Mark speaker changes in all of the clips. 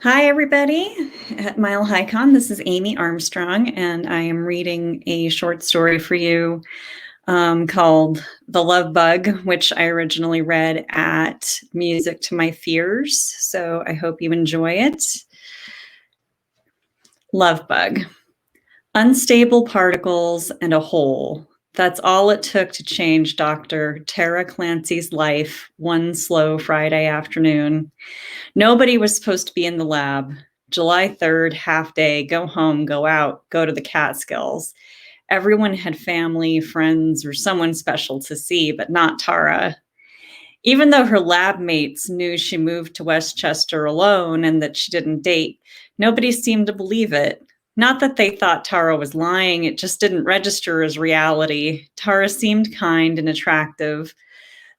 Speaker 1: Hi, everybody at MileHiCon. This is Amy Armstrong, and I am reading a short story for you called The Love Bug, which I originally read at Music to My Fears. So I hope you enjoy it. Love Bug. Unstable particles and a hole. That's all it took to change Dr. Tara Clancy's life one slow Friday afternoon. Nobody was supposed to be in the lab. July 3rd, half day, go home, go out, go to the Catskills. Everyone had family, friends, or someone special to see, but not Tara. Even though her lab mates knew she moved to Westchester alone and that she didn't date, nobody seemed to believe it. Not that they thought Tara was lying, it just didn't register as reality. Tara seemed kind and attractive.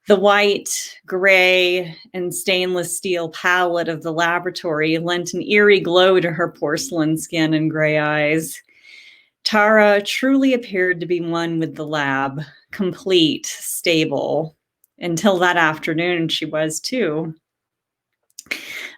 Speaker 1: The white, gray, and stainless steel palette of the laboratory lent an eerie glow to her porcelain skin and gray eyes. Tara truly appeared to be one with the lab, complete, stable. Until that afternoon, she was too.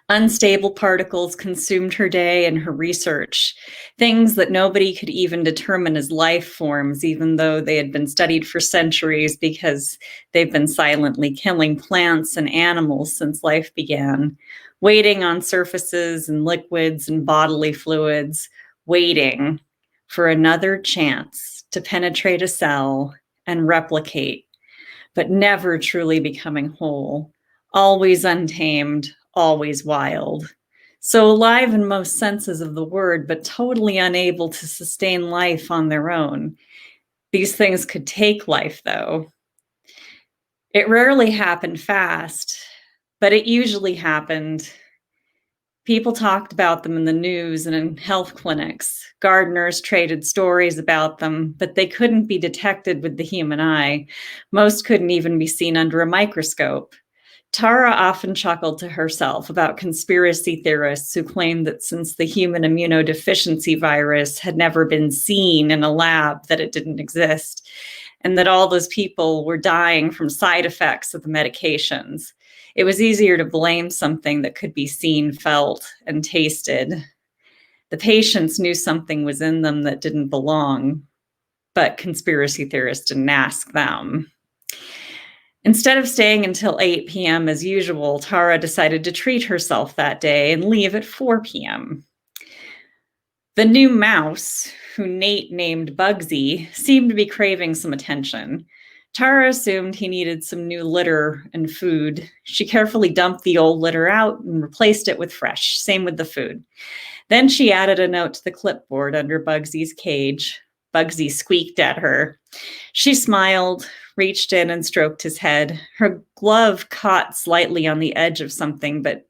Speaker 1: Unstable particles consumed her day and her research, things that nobody could even determine as life forms, even though they had been studied for centuries because they've been silently killing plants and animals since life began, waiting on surfaces and liquids and bodily fluids, waiting for another chance to penetrate a cell and replicate, but never truly becoming whole, always untamed, always wild. So alive in most senses of the word, but totally unable to sustain life on their own. These things could take life, though. It rarely happened fast, but it usually happened. People talked about them in the news and in health clinics. Gardeners traded stories about them, but they couldn't be detected with the human eye. Most couldn't even be seen under a microscope. Tara often chuckled to herself about conspiracy theorists who claimed that since the human immunodeficiency virus had never been seen in a lab, that it didn't exist, and that all those people were dying from side effects of the medications. It was easier to blame something that could be seen, felt, and tasted. The patients knew something was in them that didn't belong, but conspiracy theorists didn't ask them. Instead of staying until 8 p.m. as usual, Tara decided to treat herself that day and leave at 4 p.m. The new mouse, who Nate named Bugsy, seemed to be craving some attention. Tara assumed he needed some new litter and food. She carefully dumped the old litter out and replaced it with fresh, same with the food. Then she added a note to the clipboard under Bugsy's cage. Bugsy squeaked at her. She smiled, reached in and stroked his head. Her glove caught slightly on the edge of something, but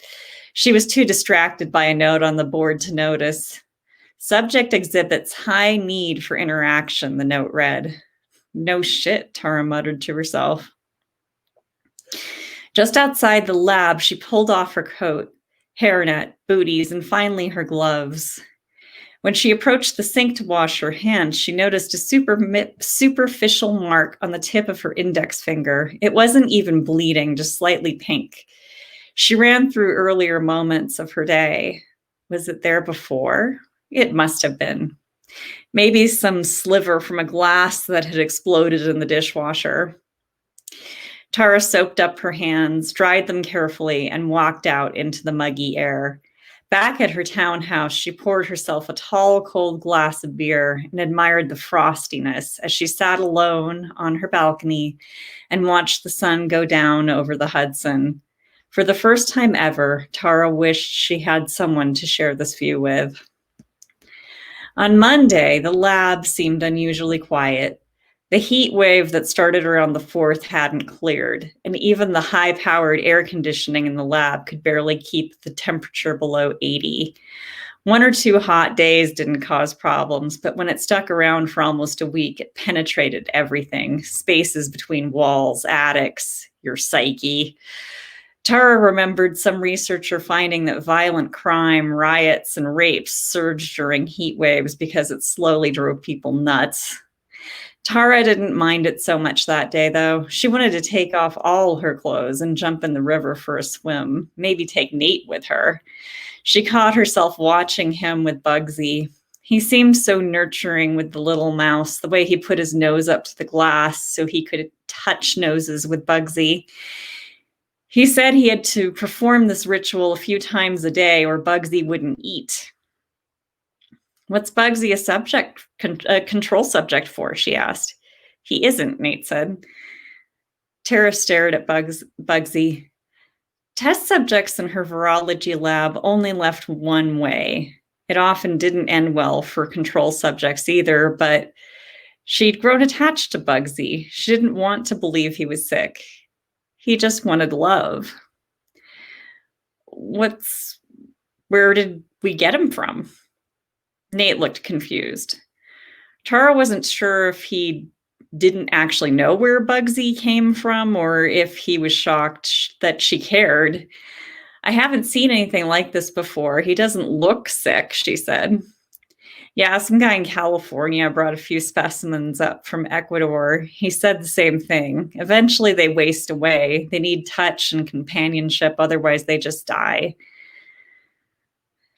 Speaker 1: she was too distracted by a note on the board to notice. Subject exhibits high need for interaction, the note read. No shit, Tara muttered to herself. Just outside the lab, she pulled off her coat, hairnet, booties, and finally her gloves. When she approached the sink to wash her hands, she noticed a superficial mark on the tip of her index finger. It wasn't even bleeding, just slightly pink. She ran through earlier moments of her day. Was it there before? It must have been. Maybe some sliver from a glass that had exploded in the dishwasher. Tara soaped up her hands, dried them carefully, and walked out into the muggy air. Back at her townhouse, she poured herself a tall, cold glass of beer and admired the frostiness as she sat alone on her balcony and watched the sun go down over the Hudson. For the first time ever, Tara wished she had someone to share this view with. On Monday, the lab seemed unusually quiet. The heat wave that started around the 4th hadn't cleared, and even the high-powered air conditioning in the lab could barely keep the temperature below 80. 1 or 2 hot days didn't cause problems, but when it stuck around for almost a week, it penetrated everything, spaces between walls, attics, your psyche. Tara remembered some researcher finding that violent crime, riots, and rapes surged during heat waves because it slowly drove people nuts. Tara didn't mind it so much that day, though. She wanted to take off all her clothes and jump in the river for a swim, maybe take Nate with her. She caught herself watching him with Bugsy. He seemed so nurturing with the little mouse, the way he put his nose up to the glass so he could touch noses with Bugsy. He said he had to perform this ritual a few times a day or Bugsy wouldn't eat. What's Bugsy a control subject for? She asked. He isn't, Nate said. Tara stared at Bugsy. Test subjects in her virology lab only left one way. It often didn't end well for control subjects either, but she'd grown attached to Bugsy. She didn't want to believe he was sick. He just wanted love. Where did we get him from? Nate looked confused. Tara wasn't sure if he didn't actually know where Bugsy came from or if he was shocked that she cared. I haven't seen anything like this before. He doesn't look sick, she said. Yeah, some guy in California brought a few specimens up from Ecuador. He said the same thing. Eventually they waste away. They need touch and companionship, otherwise they just die.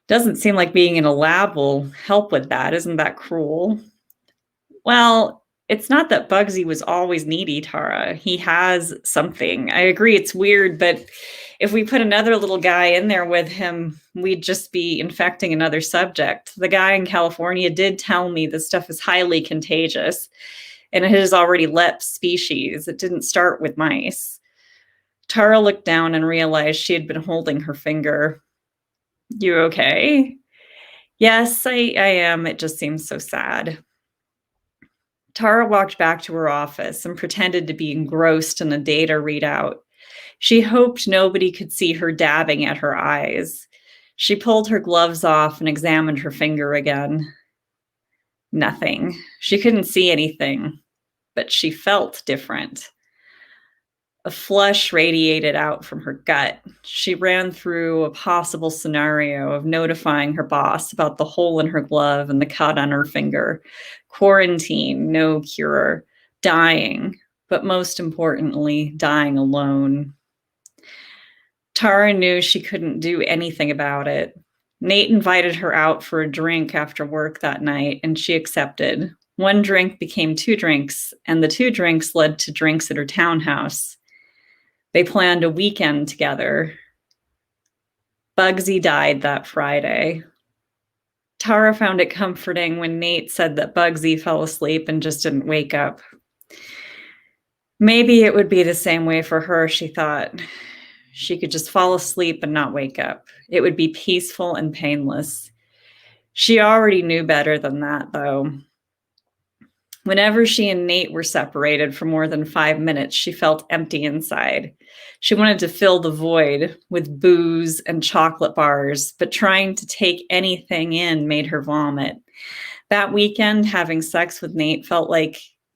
Speaker 1: Doesn't seem like being in a lab will help with that. Isn't that cruel? Well, it's not that Bugsy was always needy, Tara. He has something. I agree it's weird, but if we put another little guy in there with him, we'd just be infecting another subject. The guy in California did tell me this stuff is highly contagious, and it has already leapt species. It didn't start with mice. Tara looked down and realized she had been holding her finger. You okay? Yes, I am. It just seems so sad. Tara walked back to her office and pretended to be engrossed in a data readout. She hoped nobody could see her dabbing at her eyes. She pulled her gloves off and examined her finger again. Nothing. She couldn't see anything, but she felt different. A flush radiated out from her gut. She ran through a possible scenario of notifying her boss about the hole in her glove and the cut on her finger. Quarantine, no cure, dying, but most importantly, dying alone. Tara knew she couldn't do anything about it. Nate invited her out for a drink after work that night, and she accepted. One drink became 2 drinks, and the 2 drinks led to drinks at her townhouse. They planned a weekend together. Bugsy died that Friday. Tara found it comforting when Nate said that Bugsy fell asleep and just didn't wake up. Maybe it would be the same way for her, she thought. She could just fall asleep and not wake up. It would be peaceful and painless. She already knew better than that, though. Whenever she and Nate were separated for more than 5 minutes, she felt empty inside. She wanted to fill the void with booze and chocolate bars, but trying to take anything in made her vomit. That weekend, having sex with Nate felt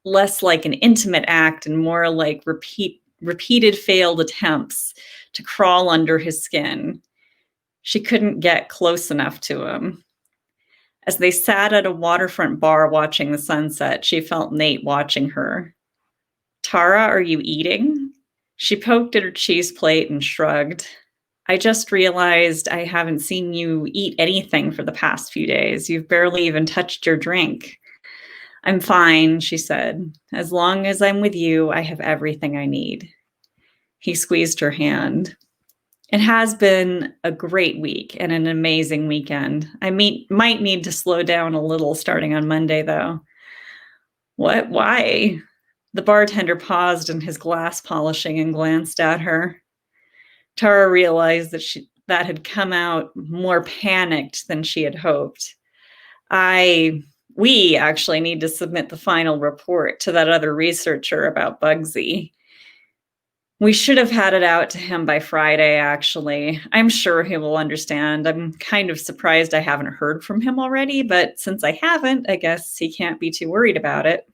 Speaker 1: less like an intimate act and more like repeated failed attempts to crawl under his skin. She couldn't get close enough to him. As they sat at a waterfront bar watching the sunset, she felt Nate watching her. Tara, are you eating? She poked at her cheese plate and shrugged. I just realized I haven't seen you eat anything for the past few days. You've barely even touched your drink. I'm fine, she said. As long as I'm with you, I have everything I need. He squeezed her hand. It has been a great week and an amazing weekend. I might need to slow down a little starting on Monday, though. What? Why? The bartender paused in his glass polishing and glanced at her. Tara realized that had come out more panicked than she had hoped. We actually need to submit the final report to that other researcher about Bugsy. We should have had it out to him by Friday, actually. I'm sure he will understand. I'm kind of surprised I haven't heard from him already, but since I haven't, I guess he can't be too worried about it.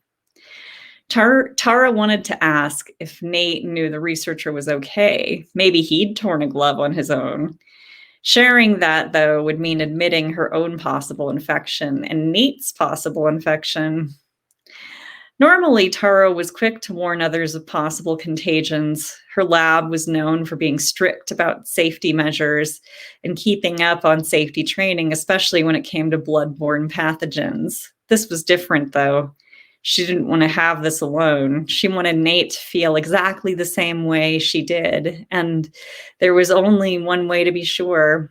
Speaker 1: Tara wanted to ask if Nate knew the researcher was okay. Maybe he'd torn a glove on his own. Sharing that, though, would mean admitting her own possible infection and Nate's possible infection. Normally, Tara was quick to warn others of possible contagions. Her lab was known for being strict about safety measures and keeping up on safety training, especially when it came to blood-borne pathogens. This was different, though. She didn't want to have this alone. She wanted Nate to feel exactly the same way she did, and there was only one way to be sure.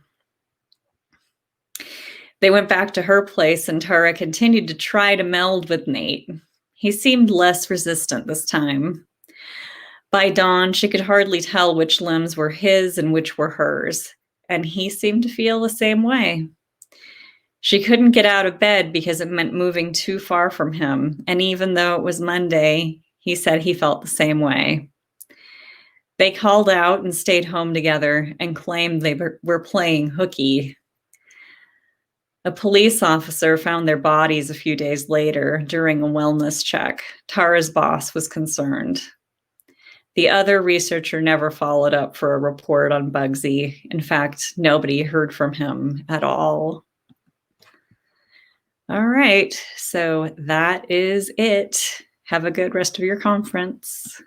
Speaker 1: They went back to her place, and Tara continued to try to meld with Nate. He seemed less resistant this time. By dawn, she could hardly tell which limbs were his and which were hers, and he seemed to feel the same way. She couldn't get out of bed because it meant moving too far from him, and even though it was Monday, he said he felt the same way. They called out and stayed home together and claimed they were playing hooky. A police officer found their bodies a few days later during a wellness check. Tara's boss was concerned. The other researcher never followed up for a report on Bugsy. In fact, nobody heard from him at all. All right, so that is it. Have a good rest of your conference.